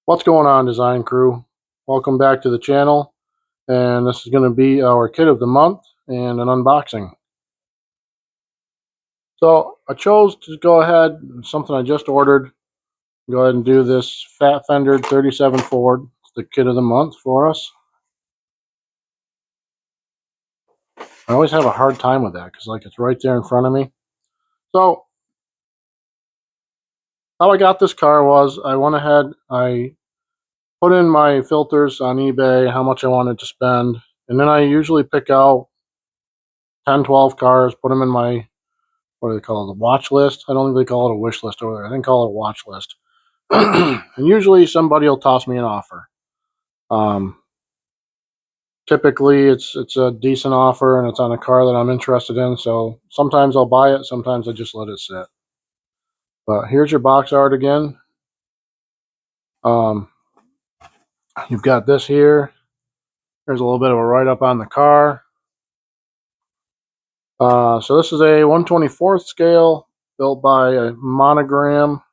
What's going on, design crew? Welcome back to the channel, and this is going to be our kit of the month and an unboxing. So I chose to go ahead, something I just ordered, go ahead and do this fat fendered 37 Ford. It's the kit of the month for us. I always have a hard time with that because it's right there in front of me. So how I got this car was I went ahead, I put in my filters on eBay, how much I wanted to spend, and then I usually pick out 10, 12 cars, put them in my, what do they call it, the watch list. I don't think they call it a wish list over there. I think call it a watch list. And usually somebody will toss me an offer. Um, Typically it's a decent offer and it's on a car that I'm interested in. So sometimes I'll buy it, sometimes I just let it sit. But here's your box art again. Um, you've got this here. There's a little bit of a write-up on the car. So this is a 1/24th scale built by a Monogram.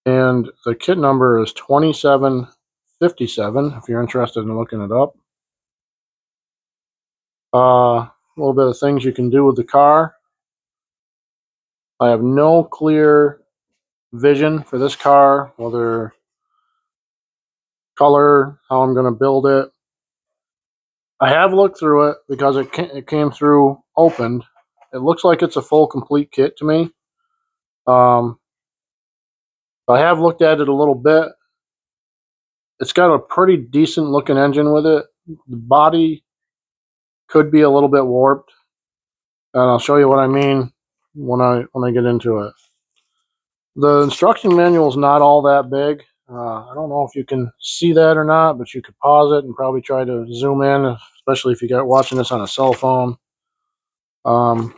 And the kit number is 2757 if you're interested in looking it up. A little bit of things you can do with the car. I have no clear vision for this car, whether color, how I'm going to build it. I have looked through it because it came through opened. It looks like it's a full complete kit to me. I have looked at it a little bit. It's got a pretty decent looking engine with it. The body could be a little bit warped, and I'll show you what I mean when I get into it. The instruction manual is not all that big. I don't know if you can see that or not, but you could pause it and probably try to zoom in, especially if you got watching this on a cell phone. Um,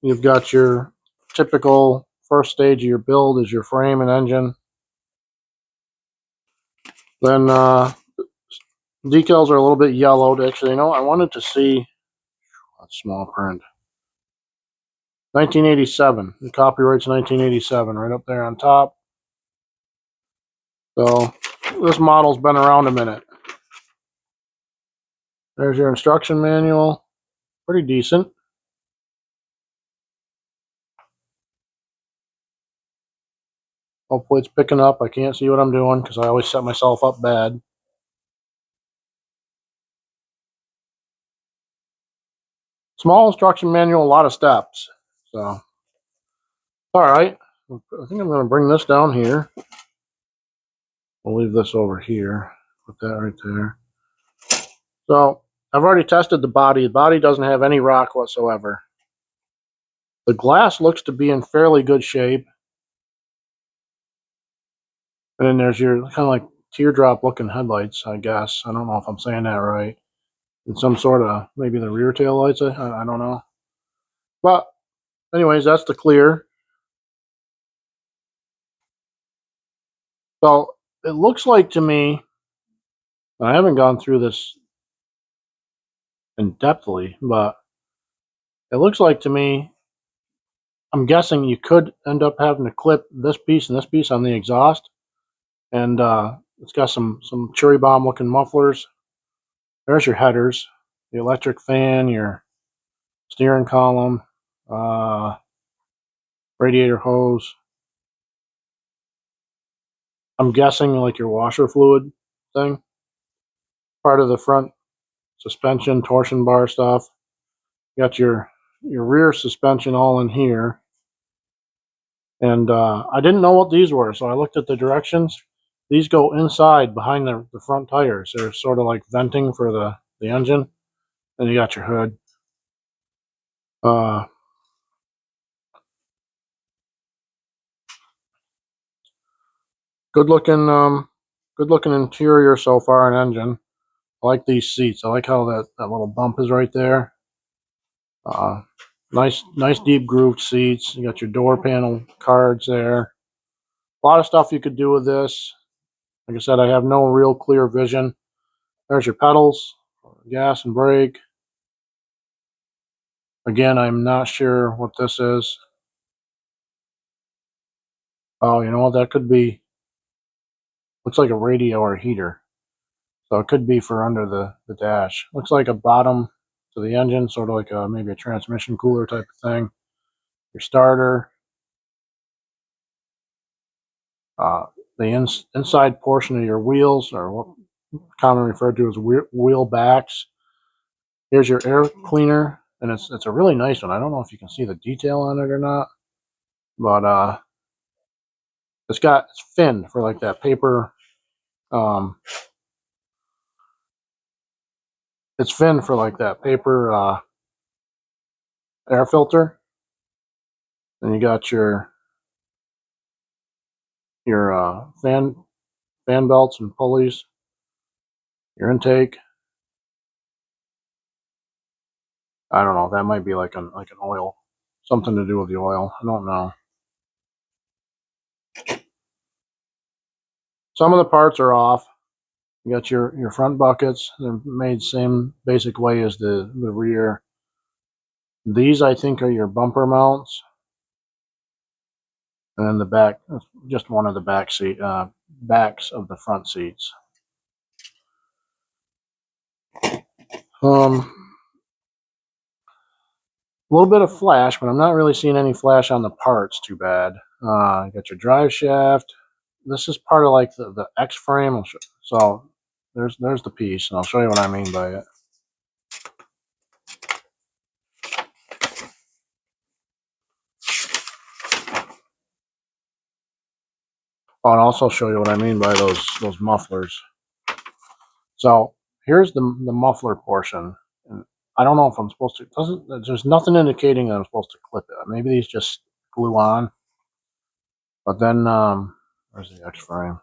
you've got your typical first stage of your build is your frame and engine. Then decals are a little bit yellowed. Actually, I wanted to see that small print. 1987. The copyright's 1987, right up there on top. So this model's been around a minute. There's your instruction manual. Pretty decent. Hopefully it's picking up. I can't see what I'm doing because I always set myself up bad. Small instruction manual, a lot of steps. So, all right. I think I'm going to bring this down here. We'll leave this over here. Put that right there. So, I've already tested the body. The body doesn't have any rock whatsoever. The glass looks to be in fairly good shape. And then there's your kind of like teardrop looking headlights, I guess. I don't know if I'm saying that right. And some sort of, maybe the rear tail lights, I don't know. But anyways, that's the clear. So it looks like to me, I haven't gone through this in depthly, but it looks like to me, I'm guessing you could end up having to clip this piece and this piece on the exhaust. And it's got some cherry bomb looking mufflers. There's your headers, the electric fan, your steering column, uh, radiator hose. I'm guessing like your washer fluid thing. Part of the front suspension, torsion bar stuff. You got your rear suspension all in here. And I didn't know what these were, so I looked at the directions. These go inside behind the front tires. They're sort of like venting for the engine. And you got your hood. Uh, good looking interior so far, an engine. I like these seats. I like how that little bump is right there. Nice deep grooved seats. You got your door panel cards there. A lot of stuff you could do with this. Like I said, I have no real clear vision. There's your pedals, gas and brake. Again, I'm not sure what this is. Oh, you know what? That could be. Looks like a radio or a heater. So it could be for under the dash. Looks like a bottom to the engine, sort of like maybe a transmission cooler type of thing. Your starter. Uh, the inside portion of your wheels, or what commonly referred to as wheel backs. Here's your air cleaner, and it's a really nice one. I don't know if you can see the detail on it or not, but it's finned for like that paper. Um, it's finned for like that paper air filter. And you got your fan belts and pulleys, your intake. I don't know. That might be like an oil, something to do with the oil. I don't know. Some of the parts are off. You got your front buckets. They're made same basic way as the rear. These I think are your bumper mounts, and then the back, just one of the backs of the front seats. A little bit of flash, but I'm not really seeing any flash on the parts too bad. You got your drive shaft. This is part of like the X frame. So there's the piece, and I'll show you what I mean by it. Oh, and also show you what I mean by those mufflers. So here's the muffler portion. And I don't know if I'm supposed to. There's nothing indicating that I'm supposed to clip it. Maybe these just glue on. But then where's the X frame?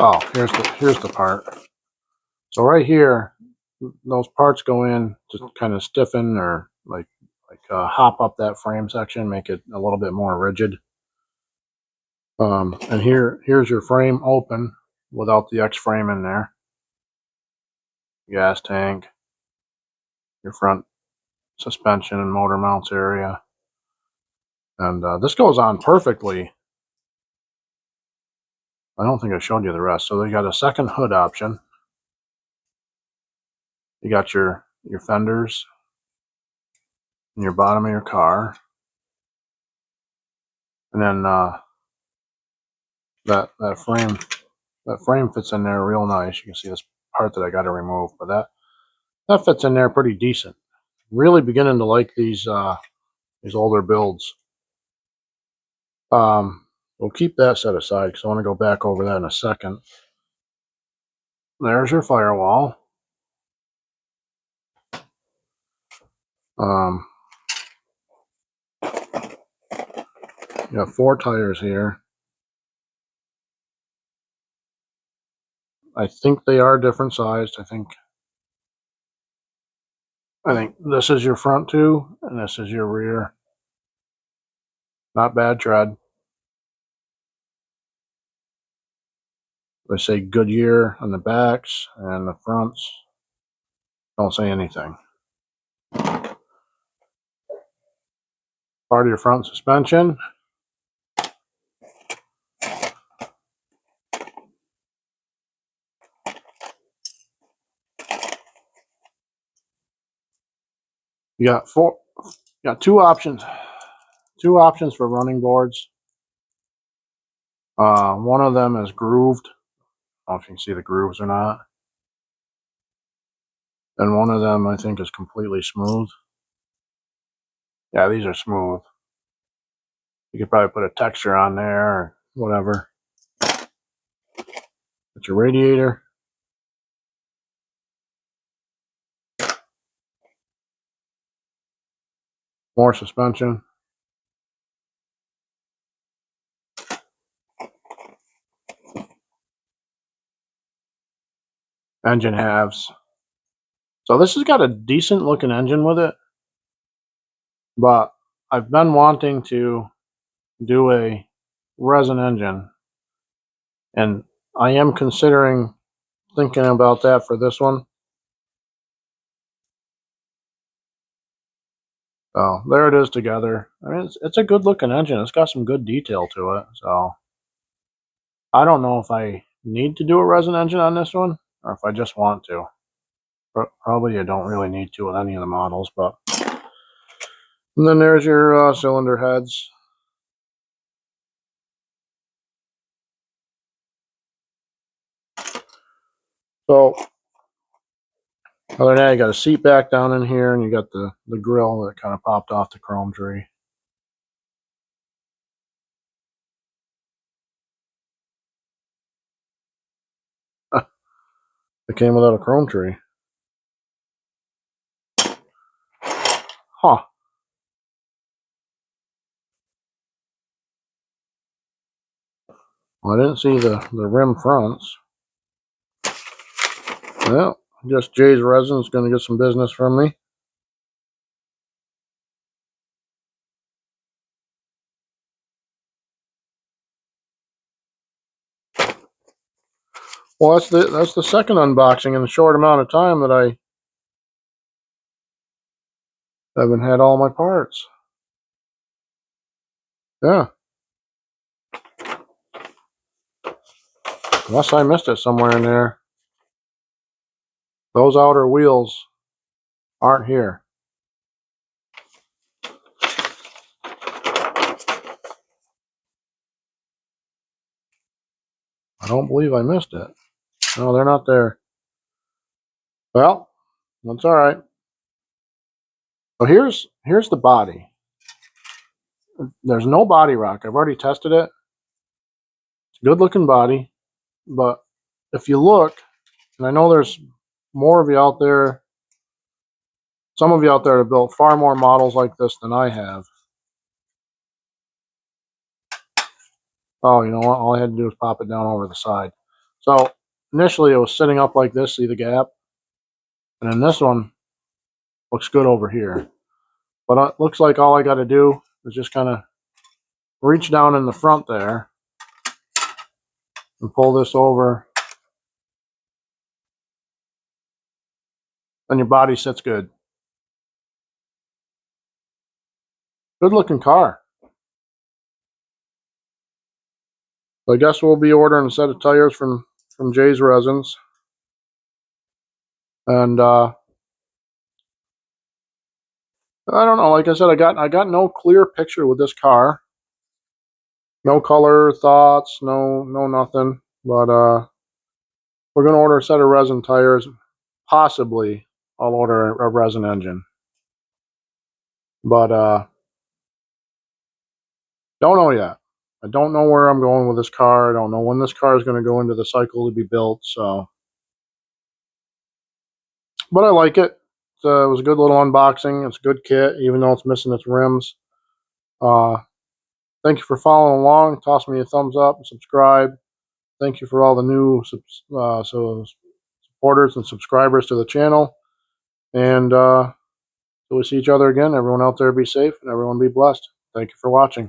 Oh, here's the part. So right here, those parts go in to kind of stiffen or like hop up that frame section, make it a little bit more rigid. And here's your frame open without the X frame in there. Gas tank, your front suspension and motor mounts area, and this goes on perfectly. I don't think I showed you the rest. So they got a second hood option. You got your fenders in your bottom of your car, and then that frame fits in there real nice. You can see this part that I got to remove, but that fits in there pretty decent. Really beginning to like these older builds. We'll keep that set aside because I want to go back over that in a second. There's your firewall. Um, you got 4 tires here. I think they are different sized. I think this is your front 2 and this is your rear. Not bad tread. They say Goodyear on the backs, and the fronts don't say anything. Part of your front suspension. You got 2 options. 2 options for running boards. One of them is grooved. I don't know if you can see the grooves or not. And one of them I think is completely smooth. Yeah, these are smooth. You could probably put a texture on there or whatever. It's your radiator. More suspension. Engine halves. So this has got a decent looking engine with it, but I've been wanting to do a resin engine, and I am thinking about that for this one. So there it is together. I mean, it's a good looking engine. It's got some good detail to it. So I don't know if I need to do a resin engine on this one or if I just want to. Probably you don't really need to with any of the models, but. And then there's your cylinder heads. So other than that, you got a seat back down in here, and you got the grill that kind of popped off the chrome tree. It came without a chrome tree. Huh. Well, I didn't see the rim fronts. Well, I guess Jay's Resin is going to get some business from me. Well, that's the second unboxing in a short amount of time that I haven't had all my parts. Yeah. Unless I missed it somewhere in there. Those outer wheels aren't here. I don't believe I missed it. No, they're not there. Well, that's all right. So here's the body. There's no body rock. I've already tested it. It's a good looking body, but if you look, and I know there's more of you out there, some of you out there have built far more models like this than I have. Oh, you know what? All I had to do was pop it down over the side. So initially it was sitting up like this, see the gap? And then this one looks good over here. But it looks like all I got to do is just kind of reach down in the front there and pull this over. And your body sits good. Good looking car. So I guess we'll be ordering a set of tires from Jay's Resins. And I don't know, like I said, I got no clear picture with this car. No color thoughts, no nothing. But we're gonna order a set of resin tires. Possibly I'll order a resin engine. But don't know yet. I don't know where I'm going with this car. I don't know when this car is going to go into the cycle to be built. So, but I like it. It was a good little unboxing. It's a good kit, even though it's missing its rims. Thank you for following along. Toss me a thumbs up and subscribe. Thank you for all the new supporters and subscribers to the channel. And till we see each other again, everyone out there be safe and everyone be blessed. Thank you for watching.